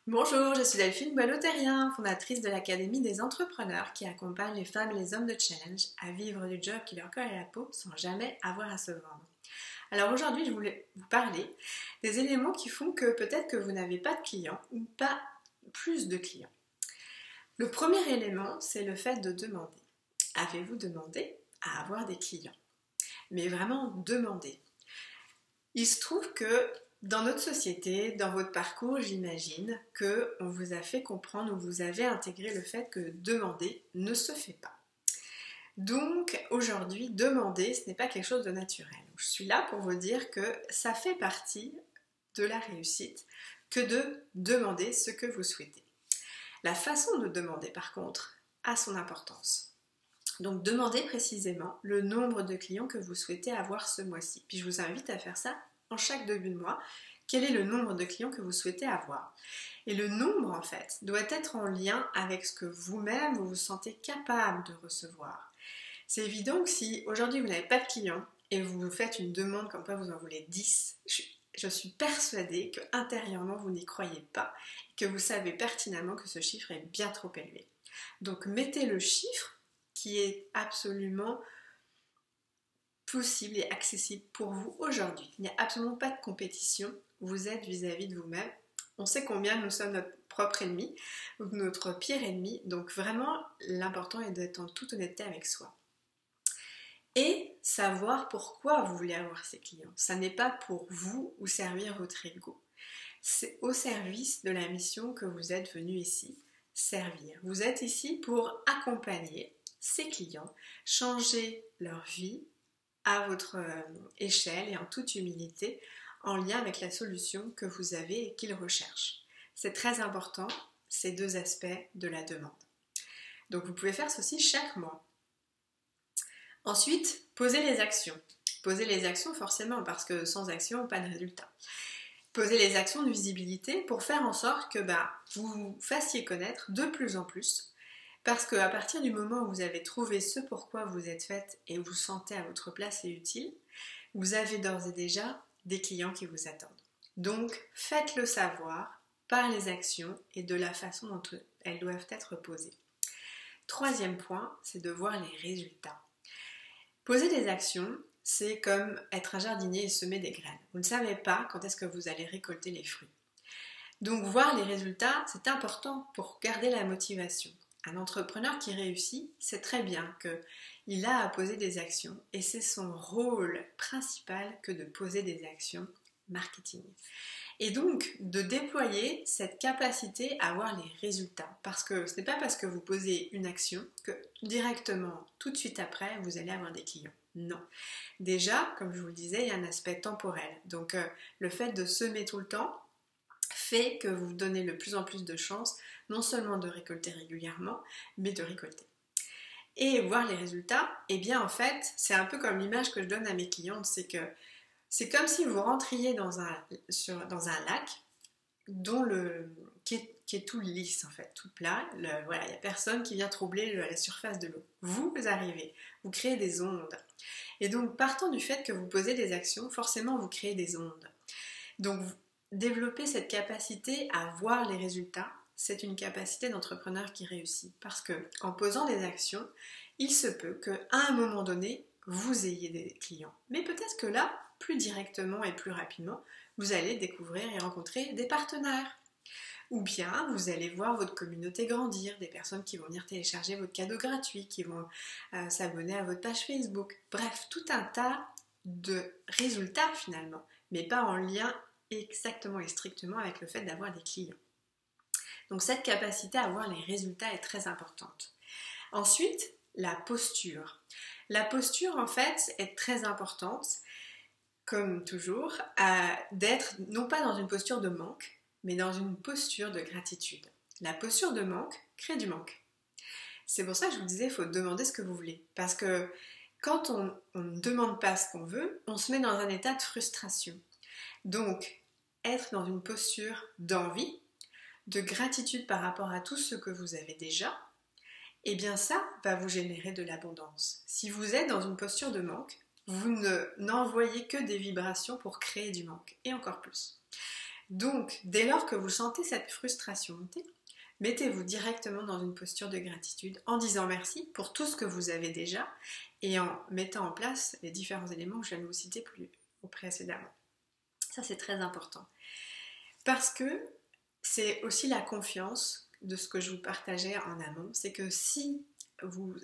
Bonjour, je suis Delphine Boileau-Terrien, fondatrice de l'Académie des entrepreneurs qui accompagne les femmes et les hommes de challenge à vivre du job qui leur colle à la peau sans jamais avoir à se vendre. Alors aujourd'hui, je voulais vous parler des éléments qui font que peut-être que vous n'avez pas de clients ou pas plus de clients. Le premier élément, c'est le fait de demander. Avez-vous demandé à avoir des clients? Mais vraiment demander. Il se trouve que dans notre société, dans votre parcours, j'imagine qu'on vous a fait comprendre ou vous avez intégré le fait que demander ne se fait pas. Donc aujourd'hui, demander, ce n'est pas quelque chose de naturel. Je suis là pour vous dire que ça fait partie de la réussite que de demander ce que vous souhaitez. La façon de demander, par contre, a son importance. Donc demandez précisément le nombre de clients que vous souhaitez avoir ce mois-ci. Puis je vous invite à faire ça en chaque début de mois. Quel est le nombre de clients que vous souhaitez avoir? Et le nombre, en fait, doit être en lien avec ce que vous-même vous vous sentez capable de recevoir. C'est évident que si aujourd'hui vous n'avez pas de clients et vous vous faites une demande comme quoi vous en voulez 10, je suis persuadée que intérieurement vous n'y croyez pas et que vous savez pertinemment que ce chiffre est bien trop élevé. Donc mettez le chiffre qui est absolument possible et accessible pour vous aujourd'hui. Il n'y a absolument pas de compétition, vous êtes vis-à-vis de vous-même. On sait combien nous sommes notre propre ennemi, ou notre pire ennemi, donc vraiment l'important est d'être en toute honnêteté avec soi. Et savoir pourquoi vous voulez avoir ces clients. Ça n'est pas pour vous ou servir votre ego. C'est au service de la mission que vous êtes venu ici servir. Vous êtes ici pour accompagner ces clients, changer leur vie à votre échelle et en toute humilité, en lien avec la solution que vous avez et qu'ils recherchent. C'est très important, ces deux aspects de la demande. Donc vous pouvez faire ceci chaque mois. Ensuite, posez les actions. Posez les actions forcément, parce que sans action, pas de résultat. Posez les actions de visibilité pour faire en sorte que vous vous fassiez connaître de plus en plus. Parce qu'à partir du moment où vous avez trouvé ce pourquoi vous êtes faite et vous sentez à votre place et utile, vous avez d'ores et déjà des clients qui vous attendent. Donc, faites-le savoir par les actions et de la façon dont elles doivent être posées. Troisième point, c'est de voir les résultats. Poser des actions, c'est comme être un jardinier et semer des graines. Vous ne savez pas quand est-ce que vous allez récolter les fruits. Donc, voir les résultats, c'est important pour garder la motivation. Un entrepreneur qui réussit sait très bien qu'il a à poser des actions et c'est son rôle principal que de poser des actions marketing. Et donc de déployer cette capacité à voir les résultats. Parce que ce n'est pas parce que vous posez une action que directement, tout de suite après, vous allez avoir des clients. Non. Déjà, comme je vous le disais, il y a un aspect temporel. Donc le fait de semer tout le temps fait que vous vous donnez de plus en plus de chances non seulement de récolter régulièrement, mais de récolter. Et voir les résultats, eh bien en fait, c'est un peu comme l'image que je donne à mes clientes, c'est que c'est comme si vous rentriez dans un lac qui est tout lisse en fait, tout plat. Voilà, il n'y a personne qui vient troubler la surface de l'eau. Vous arrivez, vous créez des ondes. Et donc partant du fait que vous posez des actions, forcément vous créez des ondes. Donc développer cette capacité à voir les résultats, c'est une capacité d'entrepreneur qui réussit. Parce qu'en posant des actions, il se peut qu'à un moment donné, vous ayez des clients. Mais peut-être que là, plus directement et plus rapidement, vous allez découvrir et rencontrer des partenaires. Ou bien vous allez voir votre communauté grandir, des personnes qui vont venir télécharger votre cadeau gratuit, qui vont s'abonner à votre page Facebook. Bref, tout un tas de résultats finalement, mais pas en lien exactement et strictement avec le fait d'avoir des clients. Donc cette capacité à voir les résultats est très importante. Ensuite, la posture. La posture en fait est très importante, comme toujours, d'être non pas dans une posture de manque, mais dans une posture de gratitude. La posture de manque crée du manque. C'est pour ça que je vous disais, il faut demander ce que vous voulez. Parce que quand on ne demande pas ce qu'on veut, on se met dans un état de frustration. Donc, être dans une posture d'envie, de gratitude par rapport à tout ce que vous avez déjà, eh bien ça va vous générer de l'abondance. Si vous êtes dans une posture de manque, vous n'envoyez que des vibrations pour créer du manque, et encore plus. Donc, dès lors que vous sentez cette frustration monter, mettez-vous directement dans une posture de gratitude en disant merci pour tout ce que vous avez déjà et en mettant en place les différents éléments que je viens de vous citer plus précédemment. Ça, c'est très important. Parce que c'est aussi la confiance de ce que je vous partageais en amont, c'est que si vous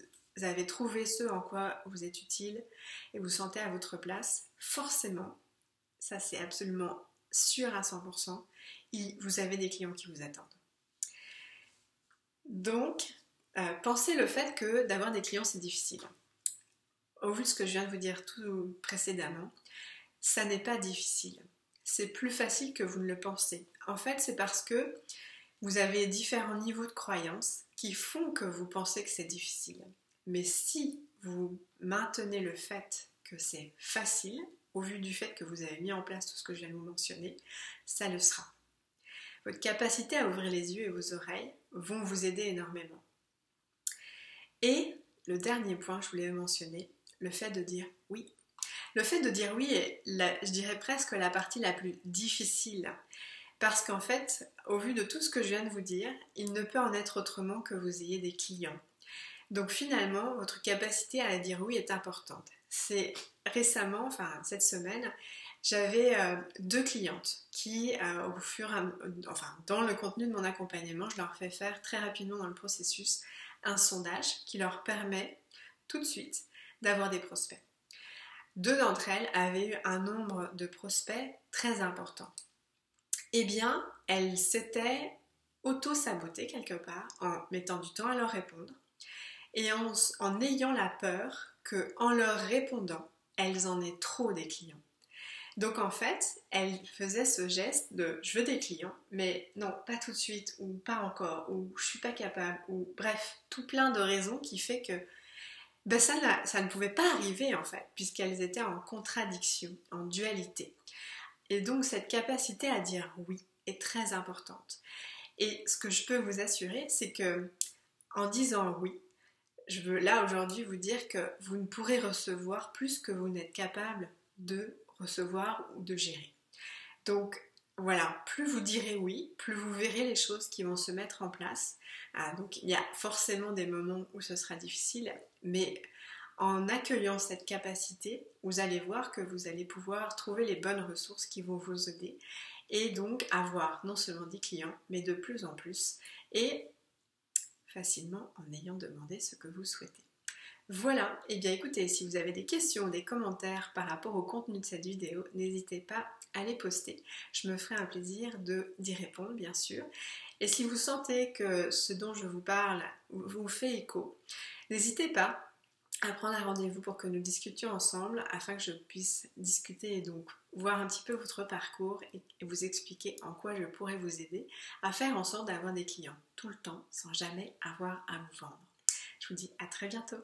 avez trouvé ce en quoi vous êtes utile et vous sentez à votre place, forcément, ça c'est absolument sûr à 100%, vous avez des clients qui vous attendent. Donc, pensez le fait que d'avoir des clients c'est difficile. Au vu de ce que je viens de vous dire tout précédemment, ça n'est pas difficile. C'est plus facile que vous ne le pensez. En fait, c'est parce que vous avez différents niveaux de croyances qui font que vous pensez que c'est difficile. Mais si vous maintenez le fait que c'est facile, au vu du fait que vous avez mis en place tout ce que je viens de vous mentionner, ça le sera. Votre capacité à ouvrir les yeux et vos oreilles vont vous aider énormément. Et le dernier point, je voulais mentionner, le fait de dire oui. Le fait de dire oui est, je dirais presque la partie la plus difficile. Parce qu'en fait, au vu de tout ce que je viens de vous dire, il ne peut en être autrement que vous ayez des clients. Donc finalement, votre capacité à dire oui est importante. C'est récemment, enfin cette semaine, j'avais 2 clientes qui, dans le contenu de mon accompagnement, je leur fais faire très rapidement dans le processus un sondage qui leur permet tout de suite d'avoir des prospects. 2 d'entre elles avaient eu un nombre de prospects très important. Eh bien, elles s'étaient auto-sabotées quelque part en mettant du temps à leur répondre et en ayant la peur qu'en leur répondant, elles en aient trop des clients. Donc en fait, elles faisaient ce geste de « je veux des clients, mais non, pas tout de suite, ou pas encore, ou je suis pas capable, ou bref, tout plein de raisons qui fait que ça ne pouvait pas arriver en fait, puisqu'elles étaient en contradiction, en dualité. Et donc cette capacité à dire oui est très importante. Et ce que je peux vous assurer, c'est que en disant oui, je veux là aujourd'hui vous dire que vous ne pourrez recevoir plus que vous n'êtes capable de recevoir ou de gérer. Donc voilà, plus vous direz oui, plus vous verrez les choses qui vont se mettre en place. Donc il y a forcément des moments où ce sera difficile, mais en accueillant cette capacité, vous allez voir que vous allez pouvoir trouver les bonnes ressources qui vont vous aider et donc avoir non seulement des clients, mais de plus en plus et facilement en ayant demandé ce que vous souhaitez. Voilà, et bien écoutez, si vous avez des questions ou des commentaires par rapport au contenu de cette vidéo, n'hésitez pas à les poster. Je me ferai un plaisir d'y répondre, bien sûr. Et si vous sentez que ce dont je vous parle vous fait écho, n'hésitez pas à prendre un rendez-vous pour que nous discutions ensemble afin que je puisse discuter et donc voir un petit peu votre parcours et vous expliquer en quoi je pourrais vous aider à faire en sorte d'avoir des clients tout le temps sans jamais avoir à vous vendre. Je vous dis à très bientôt.